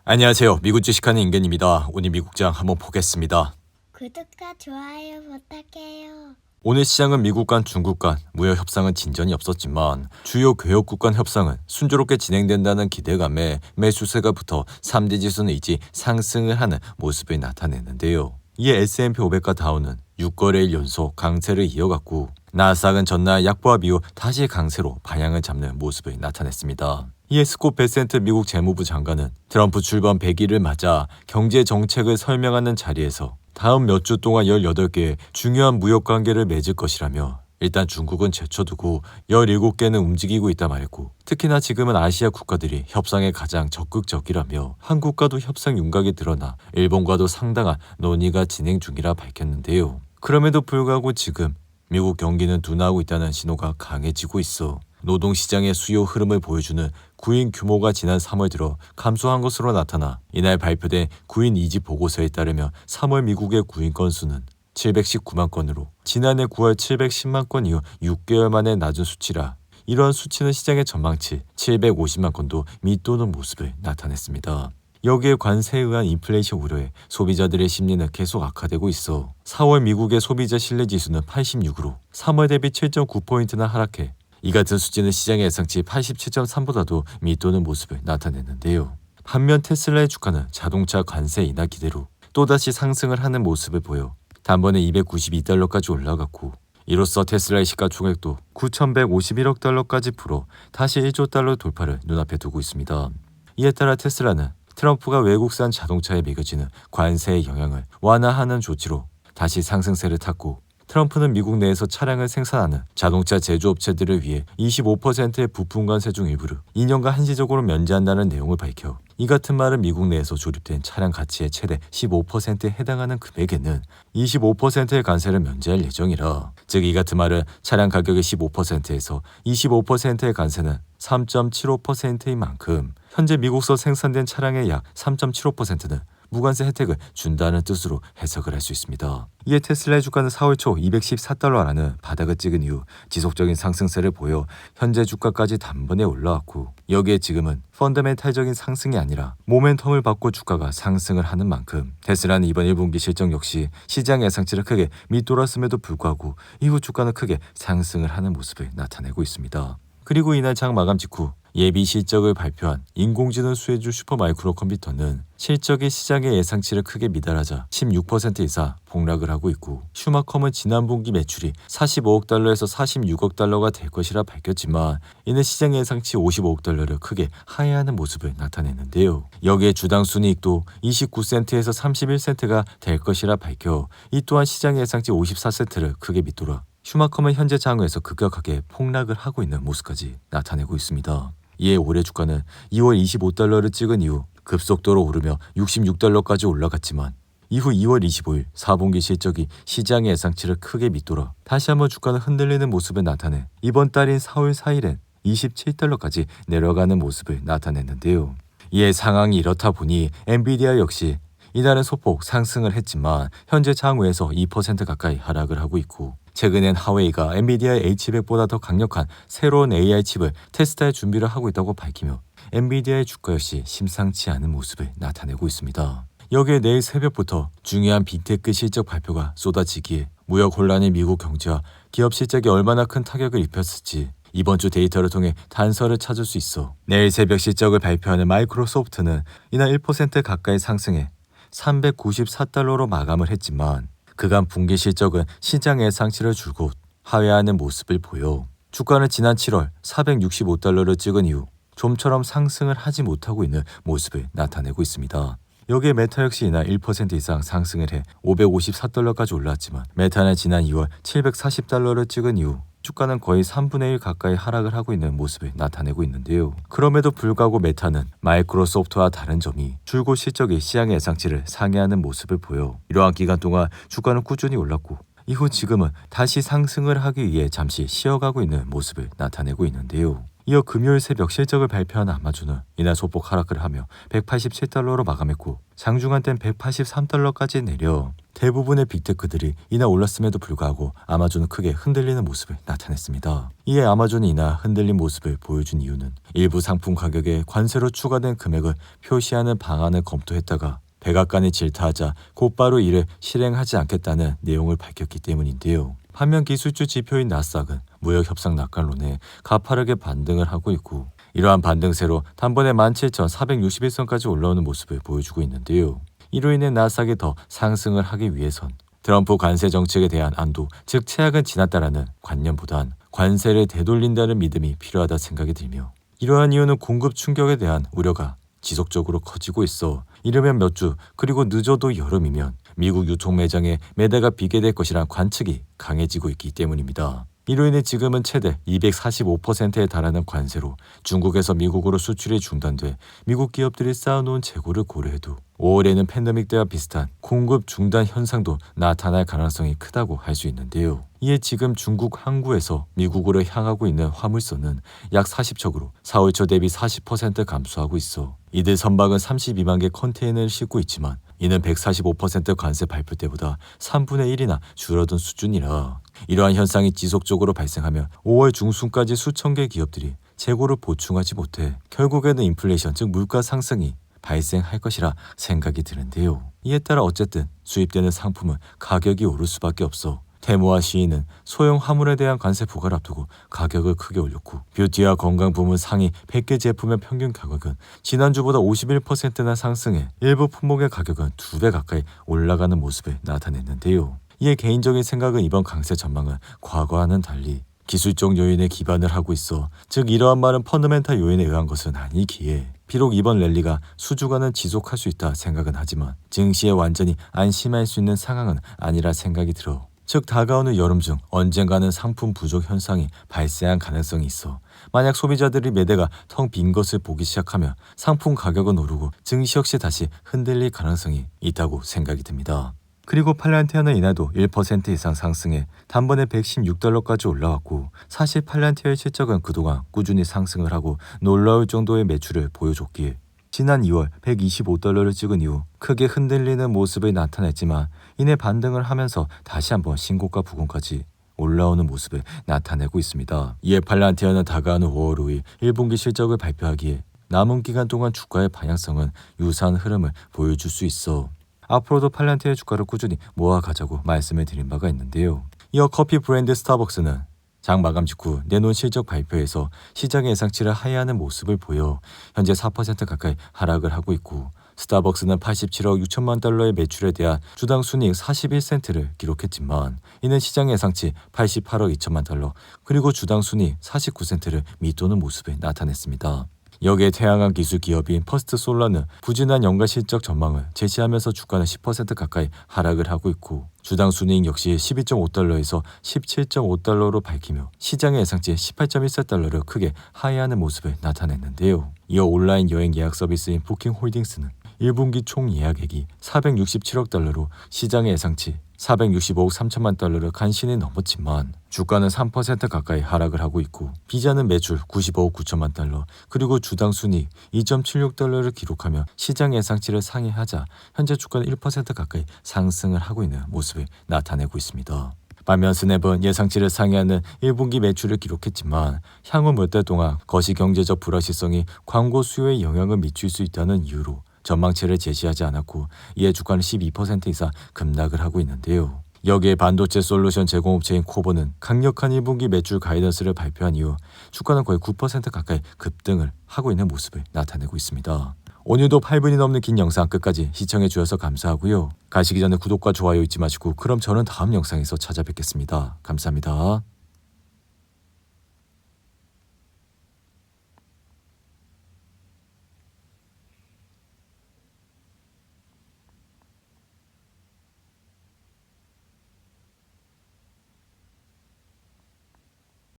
안녕하세요. 미국 주식하는 임견입니다. 오늘 미국장 한번 보겠습니다. 구독과 좋아요 부탁해요. 오늘 시장은 미국 간 중국 간 무역 협상은 진전이 없었지만 주요 교역국 간 협상은 순조롭게 진행된다는 기대감에 매수세가 붙어 3대 지수는 일찍 상승을 하는 모습을 나타냈는데요. 이에 S&P 500과 다우는 6거래일 연속 강세를 이어갔고 나스닥은 전날 약보합 이후 다시 강세로 방향을 잡는 모습을 나타냈습니다. 이에 스콧 베센트 미국 재무부 장관은 트럼프 출범 100일을 맞아 경제 정책을 설명하는 자리에서 다음 몇 주 동안 18개의 중요한 무역 관계를 맺을 것이라며 일단 중국은 제쳐두고 17개는 움직이고 있다 말했고 특히나 지금은 아시아 국가들이 협상에 가장 적극적이라며 한국과도 협상 윤곽이 드러나 일본과도 상당한 논의가 진행 중이라 밝혔는데요. 그럼에도 불구하고 지금 미국 경기는 둔화하고 있다는 신호가 강해지고 있어 노동시장의 수요 흐름을 보여주는 구인 규모가 지난 3월 들어 감소한 것으로 나타나 이날 발표된 구인 이직 보고서에 따르면 3월 미국의 구인 건수는 719만 건으로 지난해 9월 710만 건 이후 6개월 만에 낮은 수치라 이러한 수치는 시장의 전망치 750만 건도 밑도는 모습을 나타냈습니다. 여기에 관세에 의한 인플레이션 우려에 소비자들의 심리는 계속 악화되고 있어 4월 미국의 소비자 신뢰지수는 86으로 3월 대비 7.9포인트나 하락해 이 같은 수치는 시장의 예상치 87.3보다도 밑도는 모습을 나타냈는데요. 반면 테슬라의 주가는 자동차 관세 인하 기대로 또다시 상승을 하는 모습을 보여 단번에 292달러까지 올라갔고 이로써 테슬라의 시가총액도 9,151억 달러까지 불어 다시 1조 달러 돌파를 눈앞에 두고 있습니다. 이에 따라 테슬라는 트럼프가 외국산 자동차에 매겨지는 관세의 영향을 완화하는 조치로 다시 상승세를 탔고 트럼프는 미국 내에서 차량을 생산하는 자동차 제조업체들을 위해 25%의 부품 관세 중 일부를 2년간 한시적으로 면제한다는 내용을 밝혀 이 같은 말은 미국 내에서 조립된 차량 가치의 최대 15%에 해당하는 금액에는 25%의 관세를 면제할 예정이라 즉 이 같은 말은 차량 가격의 15%에서 25%의 관세는 3.75%인 만큼 현재 미국서 생산된 차량의 약 3.75%는 무관세 혜택을 준다는 뜻으로 해석을 할 수 있습니다. 이에 테슬라의 주가는 4월 초 214달러라는 바닥을 찍은 이후 지속적인 상승세를 보여 현재 주가까지 단번에 올라왔고 여기에 지금은 펀더멘탈적인 상승이 아니라 모멘텀을 받고 주가가 상승을 하는 만큼 테슬라는 이번 1분기 실적 역시 시장 예상치를 크게 밑돌았음에도 불구하고 이후 주가는 크게 상승을 하는 모습을 나타내고 있습니다. 그리고 이날 장 마감 직후 예비 실적을 발표한 인공지능 수혜주 슈퍼마이크로 컴퓨터는 실적이 시장의 예상치를 크게 미달하자 16% 이상 폭락을 하고 있고 슈마컴은 지난 분기 매출이 45억 달러에서 46억 달러가 될 것이라 밝혔지만 이는 시장 예상치 55억 달러를 크게 하회하는 모습을 나타냈는데요. 여기에 주당 순이익도 29센트에서 31센트가 될 것이라 밝혀 이 또한 시장 예상치 54센트를 크게 밑돌아 슈마컴은 현재 장외에서 급격하게 폭락을 하고 있는 모습까지 나타내고 있습니다. 이에 올해 주가는 2월 25달러를 찍은 이후 급속도로 오르며 66달러까지 올라갔지만 이후 2월 25일 4분기 실적이 시장의 예상치를 크게 밑돌아 다시 한번 주가는 흔들리는 모습을 나타내 이번 달인 4월 4일엔 27달러까지 내려가는 모습을 나타냈는데요. 이에 상황이 이렇다 보니 엔비디아 역시 이날은 소폭 상승을 했지만 현재 장외에서 2% 가까이 하락을 하고 있고 최근엔 하웨이가 엔비디아의 H100보다 더 강력한 새로운 AI 칩을 테스트할 준비를 하고 있다고 밝히며 엔비디아의 주가 역시 심상치 않은 모습을 나타내고 있습니다. 여기에 내일 새벽부터 중요한 빅테크 실적 발표가 쏟아지기에 무역 혼란이 미국 경제와 기업 실적에 얼마나 큰 타격을 입혔을지 이번 주 데이터를 통해 단서를 찾을 수 있어 내일 새벽 실적을 발표하는 마이크로소프트는 이날 1% 가까이 상승해 394달러로 마감을 했지만 그간 분기 실적은 시장 예상치를 줄곧 하회하는 모습을 보여 주가는 지난 7월 465달러를 찍은 이후 좀처럼 상승을 하지 못하고 있는 모습을 나타내고 있습니다. 여기에 메타 역시 이날 1% 이상 상승을 해 554달러까지 올랐지만 메타는 지난 2월 740달러를 찍은 이후 주가는 거의 3분의 1 가까이 하락을 하고 있는 모습을 나타내고 있는데요. 그럼에도 불구하고 메타는 마이크로소프트와 다른 점이 줄곧 실적이 시장 예상치를 상회하는 모습을 보여 이러한 기간 동안 주가는 꾸준히 올랐고 이후 지금은 다시 상승을 하기 위해 잠시 쉬어가고 있는 모습을 나타내고 있는데요. 이어 금요일 새벽 실적을 발표한 아마존은 이날 소폭 하락을 하며 187달러로 마감했고 장중한 땐 183달러까지 내려 대부분의 빅테크들이 이날 올랐음에도 불구하고 아마존은 크게 흔들리는 모습을 나타냈습니다. 이에 아마존이 이날 흔들린 모습을 보여준 이유는 일부 상품 가격에 관세로 추가된 금액을 표시하는 방안을 검토했다가 백악관이 질타하자 곧바로 이를 실행하지 않겠다는 내용을 밝혔기 때문인데요. 반면 기술주 지표인 나스닥은 무역 협상 낙관론에 가파르게 반등을 하고 있고 이러한 반등세로 단번에 17,461선까지 올라오는 모습을 보여주고 있는데요. 이로 인해 나스닥이 더 상승을 하기 위해선 트럼프 관세 정책에 대한 안도, 즉 최악은 지났다라는 관념보단 관세를 되돌린다는 믿음이 필요하다 생각이 들며 이러한 이유는 공급 충격에 대한 우려가 지속적으로 커지고 있어 이르면 몇 주 그리고 늦어도 여름이면 미국 유통 매장에 매대가 비게 될 것이란 관측이 강해지고 있기 때문입니다. 이로 인해 지금은 최대 245%에 달하는 관세로 중국에서 미국으로 수출이 중단돼 미국 기업들이 쌓아놓은 재고를 고려해도 5월에는 팬데믹 때와 비슷한 공급 중단 현상도 나타날 가능성이 크다고 할 수 있는데요. 이에 지금 중국 항구에서 미국으로 향하고 있는 화물선은 약 40척으로 4월 초 대비 40% 감소하고 있어 이들 선박은 32만 개 컨테이너를 싣고 있지만 이는 145% 관세 발표 때보다 3분의 1이나 줄어든 수준이라 이러한 현상이 지속적으로 발생하면 5월 중순까지 수천 개 기업들이 재고를 보충하지 못해 결국에는 인플레이션 즉 물가 상승이 발생할 것이라 생각이 드는데요. 이에 따라 어쨌든 수입되는 상품은 가격이 오를 수밖에 없어 테무와 시인은 소형 화물에 대한 관세 부과를 앞두고 가격을 크게 올렸고 뷰티와 건강 부문 상위 100개 제품의 평균 가격은 지난주보다 51%나 상승해 일부 품목의 가격은 2배 가까이 올라가는 모습을 나타냈는데요. 이에 개인적인 생각은 이번 강세 전망은 과거와는 달리 기술적 요인에 기반을 하고 있어 즉 이러한 말은 펀더멘탈 요인에 의한 것은 아니기에 비록 이번 랠리가 수주간은 지속할 수 있다 생각은 하지만 증시에 완전히 안심할 수 있는 상황은 아니라 생각이 들어 즉 다가오는 여름 중 언젠가는 상품 부족 현상이 발생할 가능성이 있어 만약 소비자들이 매대가 텅 빈 것을 보기 시작하면 상품 가격은 오르고 증시 역시 다시 흔들릴 가능성이 있다고 생각이 듭니다. 그리고 팔란티아는 이날도 1% 이상 상승해 단번에 $116까지 올라왔고 사실 팔란티아의 실적은 그동안 꾸준히 상승을 하고 놀라울 정도의 매출을 보여줬기에 지난 2월 $125를 찍은 이후 크게 흔들리는 모습을 나타냈지만 이내 반등을 하면서 다시 한번 신고가 부근까지 올라오는 모습을 나타내고 있습니다. 이에 팔란티아는 다가오는 5월 5일 1분기 실적을 발표하기에 남은 기간 동안 주가의 방향성은 유사한 흐름을 보여줄 수 있어 앞으로도 팔란티아의 주가를 꾸준히 모아가자고 말씀을 드린 바가 있는데요. 이어 커피 브랜드 스타벅스는 장 마감 직후 내놓은 실적 발표에서 시장의 예상치를 하회하는 모습을 보여 현재 4% 가까이 하락을 하고 있고 스타벅스는 87억 6천만 달러의 매출에 대한 주당 순이익 41센트를 기록했지만 이는 시장 예상치 88억 2천만 달러 그리고 주당 순이익 49센트를 밑도는 모습을 나타냈습니다. 여기에 태양광 기술 기업인 퍼스트 솔라는 부진한 연간 실적 전망을 제시하면서 주가는 10% 가까이 하락을 하고 있고 주당 순이익 역시 12.5달러에서 17.5달러로 밝히며 시장의 예상치 18.14달러를 크게 하회하는 모습을 나타냈는데요. 이어 온라인 여행 예약 서비스인 부킹홀딩스는 1분기 총 예약액이 467억 달러로 시장의 예상치 465억 3천만 달러를 간신히 넘었지만 주가는 3% 가까이 하락을 하고 있고 비자는 매출 95억 9천만 달러 그리고 주당 순이익 2.76달러를 기록하며 시장 예상치를 상회하자 현재 주가는 1% 가까이 상승을 하고 있는 모습을 나타내고 있습니다. 반면 스냅은 예상치를 상회하는 1분기 매출을 기록했지만 향후 몇 달 동안 거시경제적 불확실성이 광고 수요에 영향을 미칠 수 있다는 이유로 전망치를 제시하지 않았고 이에 주가는 12% 이상 급락을 하고 있는데요. 여기에 반도체 솔루션 제공업체인 코보는 강력한 1분기 매출 가이던스를 발표한 이후 주가는 거의 9% 가까이 급등을 하고 있는 모습을 나타내고 있습니다. 오늘도 8분이 넘는 긴 영상 끝까지 시청해 주셔서 감사하고요. 가시기 전에 구독과 좋아요 잊지 마시고 그럼 저는 다음 영상에서 찾아뵙겠습니다. 감사합니다.